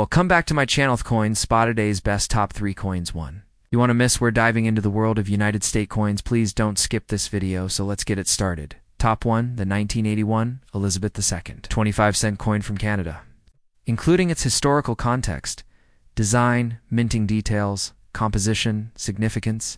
Well, come back to my channel with Coins, Spotted A's best top 3 coins 1. You want to miss we're diving into the world of United States coins, please don't skip this video, so let's get it started. Top 1, the 1981 Elizabeth II 25-cent coin from Canada. Including its historical context, design, minting details, composition, significance,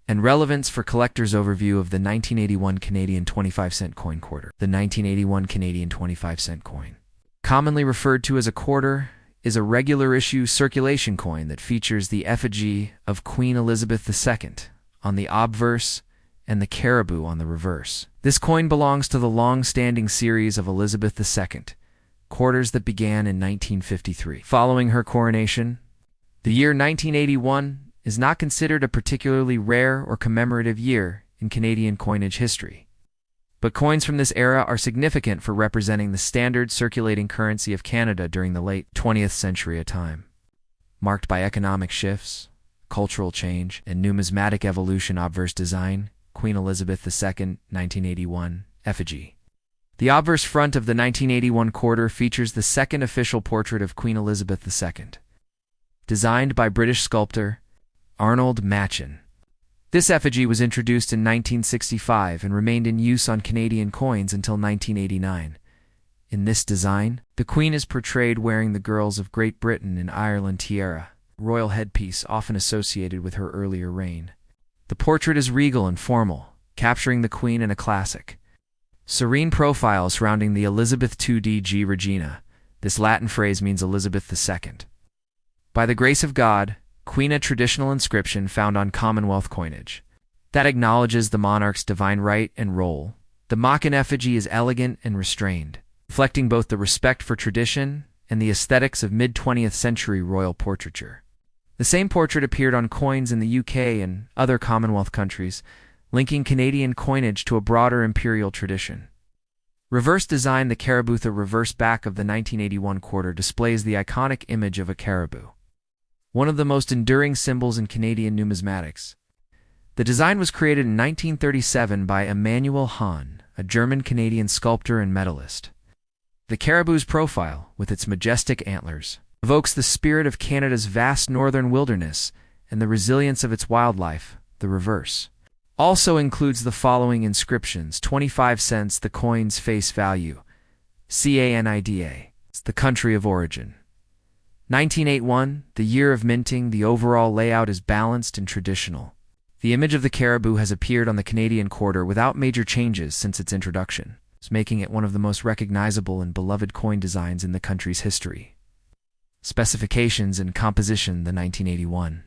and relevance for collectors' overview of the 1981 Canadian 25-cent coin quarter. The 1981 Canadian 25-cent coin, commonly referred to as a quarter, is a regular issue circulation coin that features the effigy of Queen Elizabeth II on the obverse and the caribou on the reverse. This coin belongs to the long-standing series of Elizabeth II quarters that began in 1953. Following her coronation, the year 1981 is not considered a particularly rare or commemorative year in Canadian coinage history. But coins from this era are significant for representing the standard circulating currency of Canada during the late 20th century, a time marked by economic shifts, cultural change, and numismatic evolution. Obverse design, Queen Elizabeth II, 1981, effigy. The obverse front of the 1981 quarter features the second official portrait of Queen Elizabeth II, designed by British sculptor Arnold Machen. This effigy was introduced in 1965 and remained in use on Canadian coins until 1989. In this design, the Queen is portrayed wearing the Girls of Great Britain and Ireland tiara, royal headpiece often associated with her earlier reign. The portrait is regal and formal, capturing the Queen in a classic, serene profile surrounding the Elizabeth II Regina. This Latin phrase means Elizabeth II. By the grace of God, Queen, a traditional inscription found on Commonwealth coinage that acknowledges the monarch's divine right and role. The Machen effigy is elegant and restrained, reflecting both the respect for tradition and the aesthetics of mid-20th century royal portraiture. The same portrait appeared on coins in the UK and other Commonwealth countries, linking Canadian coinage to a broader imperial tradition. Reverse design, the caribou. The reverse back of the 1981 quarter displays the iconic image of a caribou, one of the most enduring symbols in Canadian numismatics. The design was created in 1937 by Emanuel Hahn, a German-Canadian sculptor and medalist. The caribou's profile, with its majestic antlers, evokes the spirit of Canada's vast northern wilderness and the resilience of its wildlife. The reverse also includes the following inscriptions: 25 cents, the coin's face value; Canada, the country of origin; 1981, the year of minting. The overall layout is balanced and traditional. The image of the caribou has appeared on the Canadian quarter without major changes since its introduction, making it one of the most recognizable and beloved coin designs in the country's history. Specifications and composition. The 1981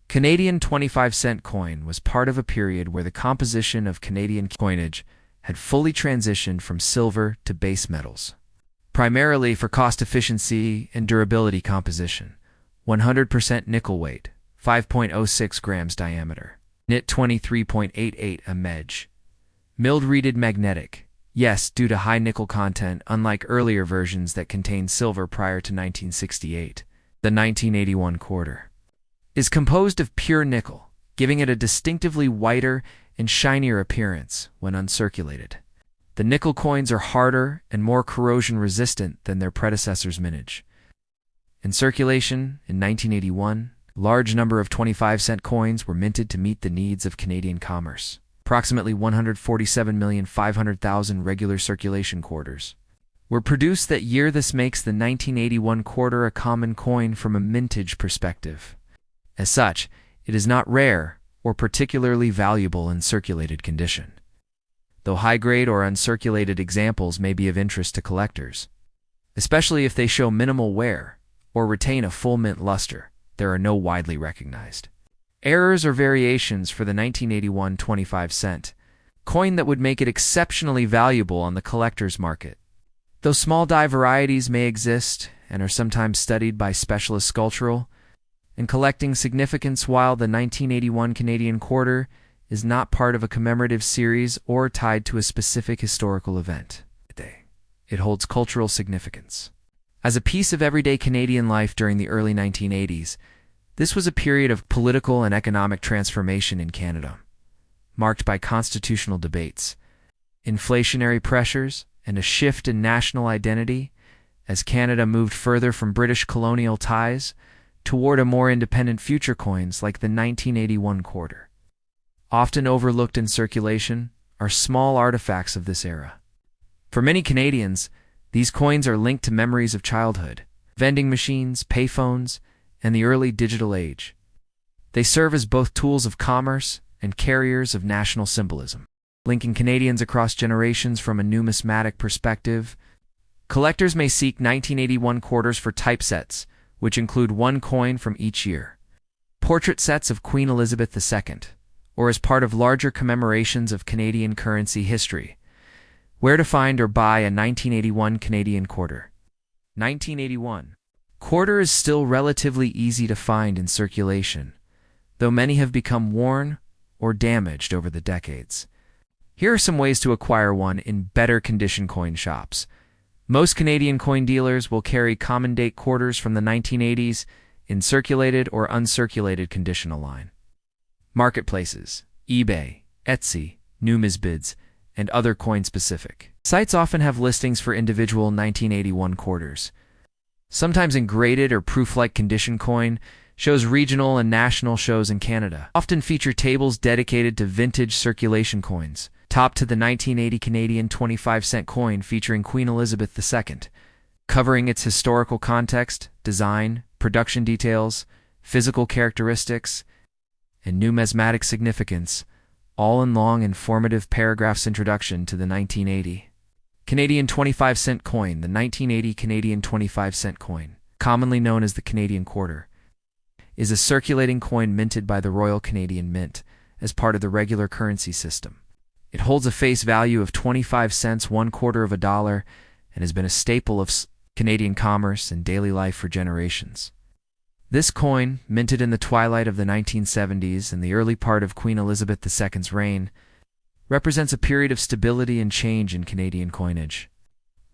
Canadian 25-cent coin was part of a period where the composition of Canadian coinage had fully transitioned from silver to base metals, primarily for cost efficiency and durability. Composition: 100% nickel weight, 5.06 grams diameter, knit 23.88 a medj. Milled reeded magnetic, yes, due to high nickel content, unlike earlier versions that contained silver prior to 1968. The 1981 quarter is composed of pure nickel, giving it a distinctively whiter and shinier appearance when uncirculated. The nickel coins are harder and more corrosion-resistant than their predecessor's mintage. In circulation in 1981, a large number of 25-cent coins were minted to meet the needs of Canadian commerce. Approximately 147,500,000 regular circulation quarters were produced that year. This makes the 1981 quarter a common coin from a mintage perspective. As such, it is not rare or particularly valuable in circulated condition, though high-grade or uncirculated examples may be of interest to collectors, especially if they show minimal wear or retain a full mint luster. There are no widely recognized errors or variations for the 1981 25-cent coin that would make it exceptionally valuable on the collector's market. Though small die varieties may exist and are sometimes studied by specialist sculptural and collecting significance, while the 1981 Canadian quarter is not part of a commemorative series or tied to a specific historical event, it holds cultural significance. As a piece of everyday Canadian life during the early 1980s, this was a period of political and economic transformation in Canada, marked by constitutional debates, inflationary pressures, and a shift in national identity as Canada moved further from British colonial ties toward a more independent future coins like the 1981 quarter. Often overlooked in circulation are small artifacts of this era. For many Canadians, these coins are linked to memories of childhood, vending machines, payphones, and the early digital age. They serve as both tools of commerce and carriers of national symbolism, linking Canadians across generations from a numismatic perspective. Collectors may seek 1981 quarters for typesets, which include one coin from each year, portrait sets of Queen Elizabeth II, or as part of larger commemorations of Canadian currency history. Where to find or buy a 1981 Canadian quarter? 1981. Quarter is still relatively easy to find in circulation, though many have become worn or damaged over the decades. Here are some ways to acquire one in better condition coin shops. Most Canadian coin dealers will carry common date quarters from the 1980s in circulated or uncirculated condition line. Marketplaces, eBay, Etsy, numisbids, and other coin-specific sites often have listings for individual 1981 quarters. Sometimes in graded or proof-like condition coin shows regional and national shows in Canada often feature tables dedicated to vintage circulation coins. Top to the 1980 Canadian 25-cent coin featuring Queen Elizabeth II, covering its historical context, design, production details, physical characteristics, and numismatic significance, all in long, informative paragraphs. Introduction to the 1980 Canadian 25-cent coin. The 1980 Canadian 25-cent coin, commonly known as the Canadian quarter, is a circulating coin minted by the Royal Canadian Mint as part of the regular currency system. It holds a face value of 25 cents, 1/4 of a dollar, and has been a staple of Canadian commerce and daily life for generations. This coin, minted in the twilight of the 1970s and the early part of Queen Elizabeth II's reign, represents a period of stability and change in Canadian coinage.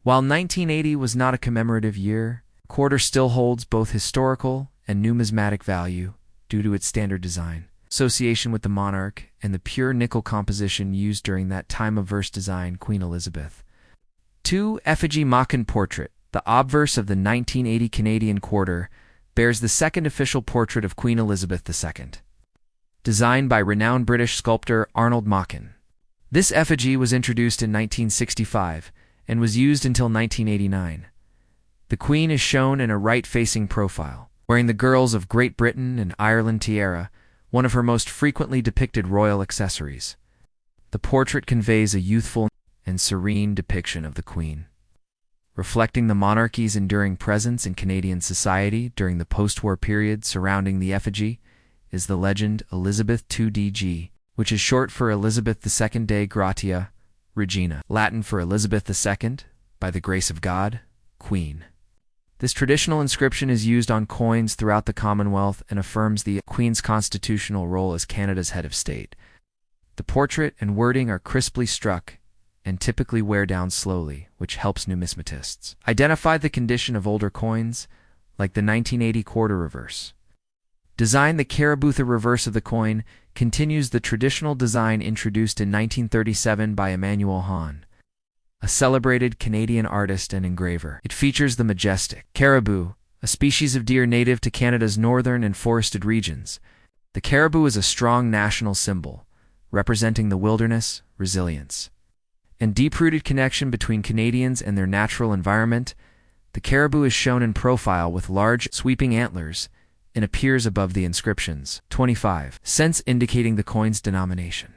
While 1980 was not a commemorative year, the quarter still holds both historical and numismatic value due to its standard design, association with the monarch, and the pure nickel composition used during that time of verse design, Queen Elizabeth. 2. Effigy Machen portrait. The obverse of the 1980 Canadian quarter bears the second official portrait of Queen Elizabeth II, designed by renowned British sculptor Arnold Machen. This effigy was introduced in 1965 and was used until 1989. The Queen is shown in a right-facing profile, wearing the Girls of Great Britain and Ireland tiara, one of her most frequently depicted royal accessories. The portrait conveys a youthful and serene depiction of the Queen, reflecting the monarchy's enduring presence in Canadian society during the post-war period. Surrounding the effigy is the legend Elizabeth II DG, which is short for Elizabeth II Dei Gratia Regina, Latin for Elizabeth II, by the grace of God, Queen. This traditional inscription is used on coins throughout the Commonwealth and affirms the Queen's constitutional role as Canada's head of state. The portrait and wording are crisply struck and typically wear down slowly, which helps numismatists identify the condition of older coins, like the 1980 quarter reverse. Design. The Carabutha reverse of the coin continues the traditional design introduced in 1937 by Emmanuel Hahn, a celebrated Canadian artist and engraver. It features the majestic caribou, a species of deer native to Canada's northern and forested regions. The caribou is a strong national symbol, representing the wilderness, resilience, and deep-rooted connection between Canadians and their natural environment. The caribou is shown in profile with large, sweeping antlers and appears above the inscriptions. 25 cents, indicating the coin's denomination.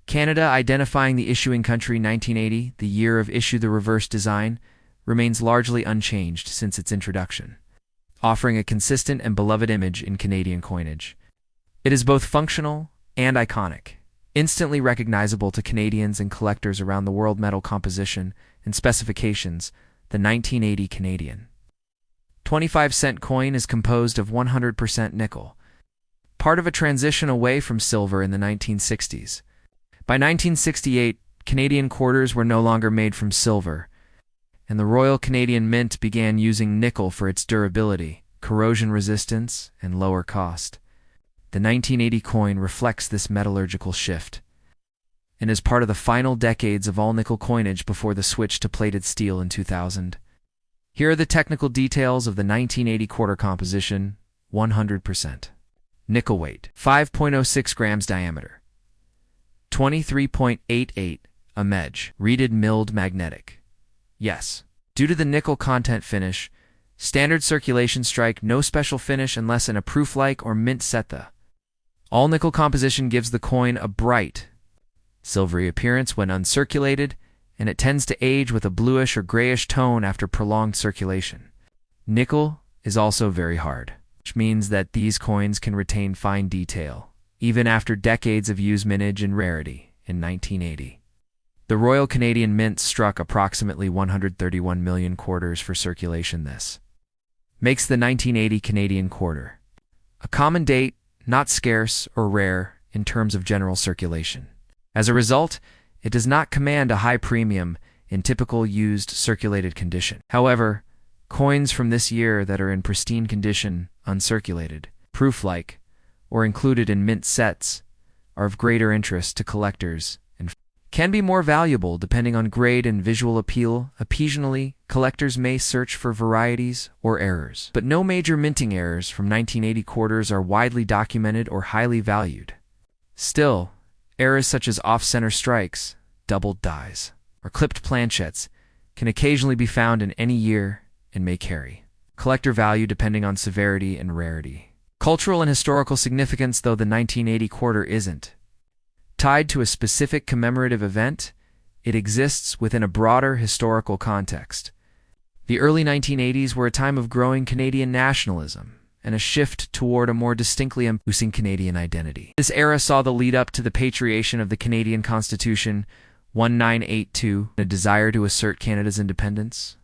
Canada, identifying the issuing country. 1980, the year of issue. The reverse design remains largely unchanged since its introduction, offering a consistent and beloved image in Canadian coinage. It is both functional and iconic, instantly recognizable to Canadians and collectors around the world. Metal composition and specifications. The 1980 Canadian 25-cent coin is composed of 100% nickel, part of a transition away from silver in the 1960s. By 1968, Canadian quarters were no longer made from silver, and the Royal Canadian Mint began using nickel for its durability, corrosion resistance, and lower cost. The 1980 coin reflects this metallurgical shift and is part of the final decades of all-nickel coinage before the switch to plated steel in 2000. Here are the technical details of the 1980 quarter composition: 100%. Nickel weight, 5.06 grams diameter. 23.88 a medge. Reeded milled magnetic. Yes. Due to the nickel content finish, standard circulation strike, no special finish unless in a proof-like or mint setha. All nickel composition gives the coin a bright, silvery appearance when uncirculated, and it tends to age with a bluish or grayish tone after prolonged circulation. Nickel is also very hard, which means that these coins can retain fine detail, even after decades of use, mintage, and rarity. In 1980, the Royal Canadian Mint struck approximately 131 million quarters for circulation. This makes the 1980 Canadian quarter a common date, not scarce or rare in terms of general circulation. As a result, it does not command a high premium in typical used circulated condition. However, coins from this year that are in pristine condition, uncirculated, proof-like, or included in mint sets are of greater interest to collectors and can be more valuable depending on grade and visual appeal. Occasionally, collectors may search for varieties or errors, but no major minting errors from 1980 quarters are widely documented or highly valued. Still, errors such as off-center strikes, doubled dies, or clipped planchettes can occasionally be found in any year and may carry collector value depending on severity and rarity. Cultural and historical significance. Though the 1980 quarter isn't tied to a specific commemorative event, it exists within a broader historical context. The early 1980s were a time of growing Canadian nationalism and a shift toward a more distinctly embossing Canadian identity. This era saw the lead-up to the patriation of the Canadian Constitution 1982, and a desire to assert Canada's independence.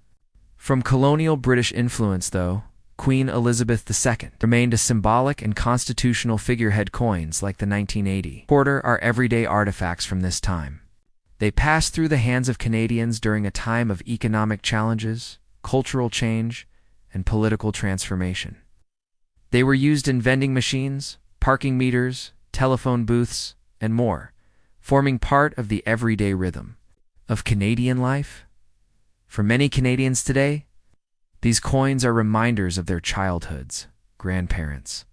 From colonial British influence, though, Queen Elizabeth II remained a symbolic and constitutional figurehead. Coins like the 1980 quarter are everyday artifacts from this time. They passed through the hands of Canadians during a time of economic challenges, cultural change, and political transformation. They were used in vending machines, parking meters, telephone booths, and more, forming part of the everyday rhythm of Canadian life. For many Canadians today, these coins are reminders of their childhoods, grandparents,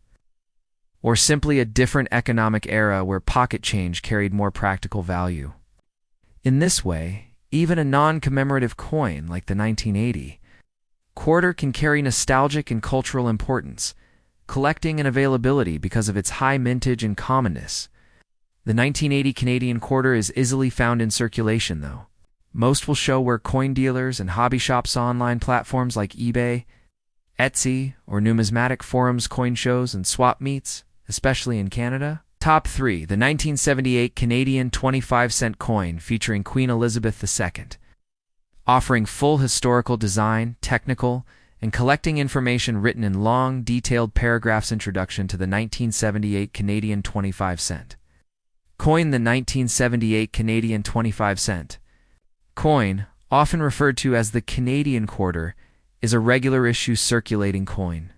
or simply a different economic era where pocket change carried more practical value. In this way, even a non-commemorative coin like the 1980 quarter can carry nostalgic and cultural importance, collecting and availability because of its high mintage and commonness. The 1980 Canadian quarter is easily found in circulation, though. Most will show where coin dealers and hobby shops, online platforms like eBay, Etsy, or numismatic forums, coin shows, and swap meets, especially in Canada. Top 3. The 1978 Canadian 25-cent coin featuring Queen Elizabeth II. Offering full historical design, technical, and collecting information written in long, detailed paragraphs. Introduction to the 1978 Canadian 25-cent coin. The 1978 Canadian 25-cent coin, often referred to as the Canadian quarter, is a regular issue circulating coin.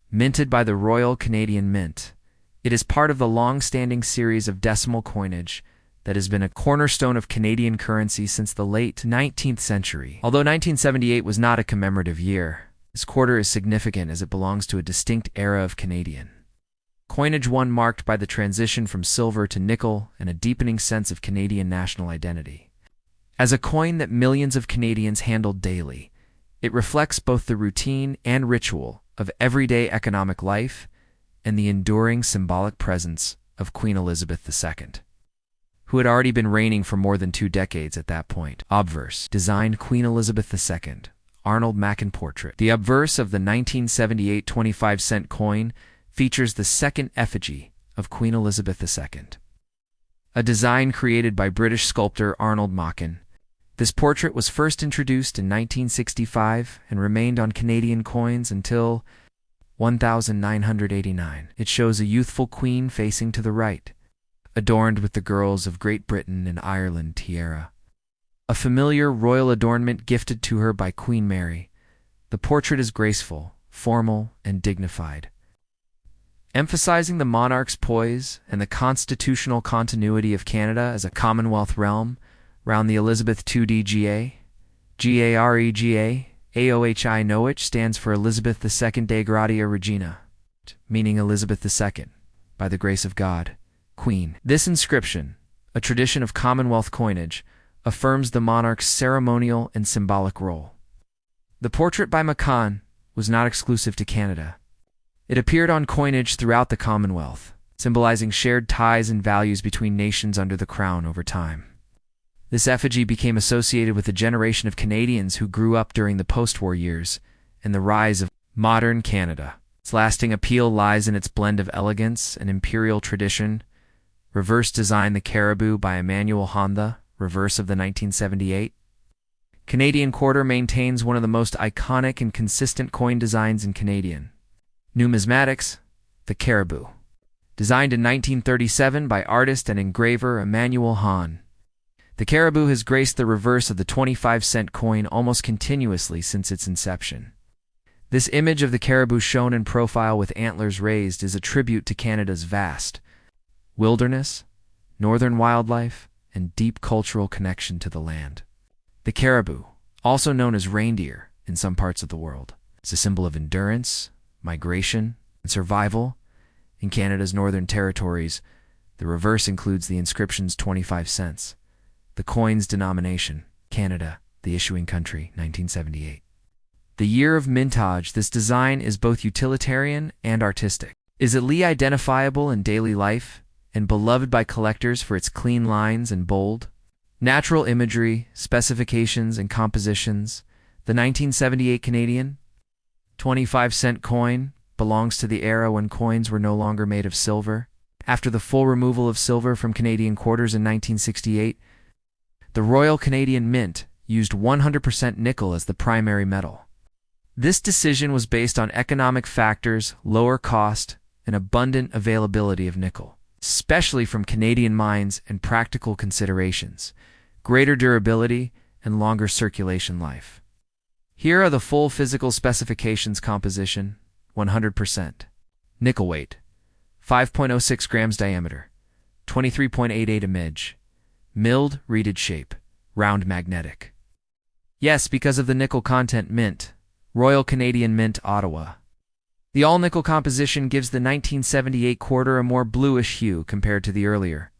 Minted by the Royal Canadian Mint, it is part of the long-standing series of decimal coinage that has been a cornerstone of Canadian currency since the late 19th century. Although 1978 was not a commemorative year, this quarter is significant as it belongs to a distinct era of Canadian coinage, one marked by the transition from silver to nickel and a deepening sense of Canadian national identity. As a coin that millions of Canadians handled daily, it reflects both the routine and ritual of everyday economic life and the enduring symbolic presence of Queen Elizabeth II, who had already been reigning for more than 2 decades at that point. Obverse. Designed Queen Elizabeth II, Arnold Mackin portrait. The obverse of the 1978 25-cent coin features the second effigy of Queen Elizabeth II, a design created by British sculptor Arnold Mackin. This portrait was first introduced in 1965 and remained on Canadian coins until 1989. It shows a youthful queen facing to the right, adorned with the girls of Great Britain and Ireland tiara, a familiar royal adornment gifted to her by Queen Mary. The portrait is graceful, formal, and dignified, emphasizing the monarch's poise and the constitutional continuity of Canada as a Commonwealth realm. Round the Elizabeth II DGA, GAREGA, AOHI Noach stands for Elizabeth II de Gratia Regina, meaning Elizabeth II, by the grace of God, Queen. This inscription, a tradition of Commonwealth coinage, affirms the monarch's ceremonial and symbolic role. The portrait by McCann was not exclusive to Canada. It appeared on coinage throughout the Commonwealth, symbolizing shared ties and values between nations under the crown over time. This effigy became associated with a generation of Canadians who grew up during the post-war years and the rise of modern Canada. Its lasting appeal lies in its blend of elegance and imperial tradition. Reverse design: the caribou by Emmanuel Honda, reverse of the 1978. Canadian quarter maintains one of the most iconic and consistent coin designs in Canadian. Numismatics, the caribou. Designed in 1937 by artist and engraver Emmanuel Hahn. The caribou has graced the reverse of the 25-cent coin almost continuously since its inception. This image of the caribou shown in profile with antlers raised is a tribute to Canada's vast wilderness, northern wildlife, and deep cultural connection to the land. The caribou, also known as reindeer in some parts of the world, is a symbol of endurance, migration, and survival. In Canada's Northern Territories, the reverse includes the inscriptions 25 cents. The coin's denomination, Canada, the issuing country, 1978. The year of mintage: this design is both utilitarian and artistic. Is it identifiable in daily life and beloved by collectors for its clean lines and bold, natural imagery, specifications, and compositions. The 1978 Canadian 25-cent coin belongs to the era when coins were no longer made of silver. After the full removal of silver from Canadian quarters in 1968, the Royal Canadian Mint used 100% nickel as the primary metal. This decision was based on economic factors, lower cost, and abundant availability of nickel, especially from Canadian mines, and practical considerations, greater durability, and longer circulation life. Here are the full physical specifications: composition, 100%. Nickel weight, 5.06 grams diameter, 23.88 image. Milled, reeded shape, round magnetic. Yes, because of the nickel content. Mint, Royal Canadian Mint, Ottawa. The all-nickel composition gives the 1978 quarter a more bluish hue compared to the earlier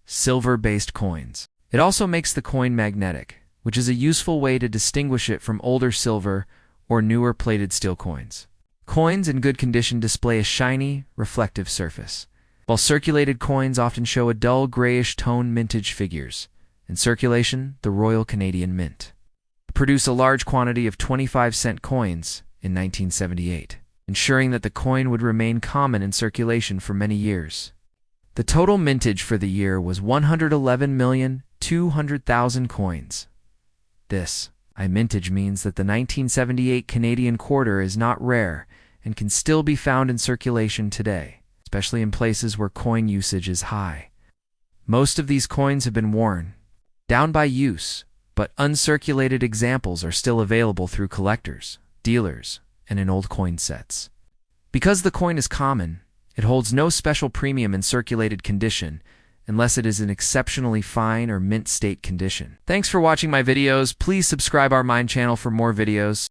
silver-based coins. It also makes the coin magnetic, which is a useful way to distinguish it from older silver or newer plated steel coins. Coins in good condition display a shiny, reflective surface, while circulated coins often show a dull grayish tone. Mintage figures, in circulation, the Royal Canadian Mint, produce a large quantity of 25-cent coins in 1978, ensuring that the coin would remain common in circulation for many years. The total mintage for the year was 111,200,000 coins. This mintage means that the 1978 Canadian quarter is not rare and can still be found in circulation today, especially in places where coin usage is high. Most of these coins have been worn down by use, but uncirculated examples are still available through collectors, dealers, and in old coin sets. Because the coin is common, it holds no special premium in circulated condition unless it is in exceptionally fine or mint state condition. Thanks for watching my videos. Please subscribe our channel for more videos.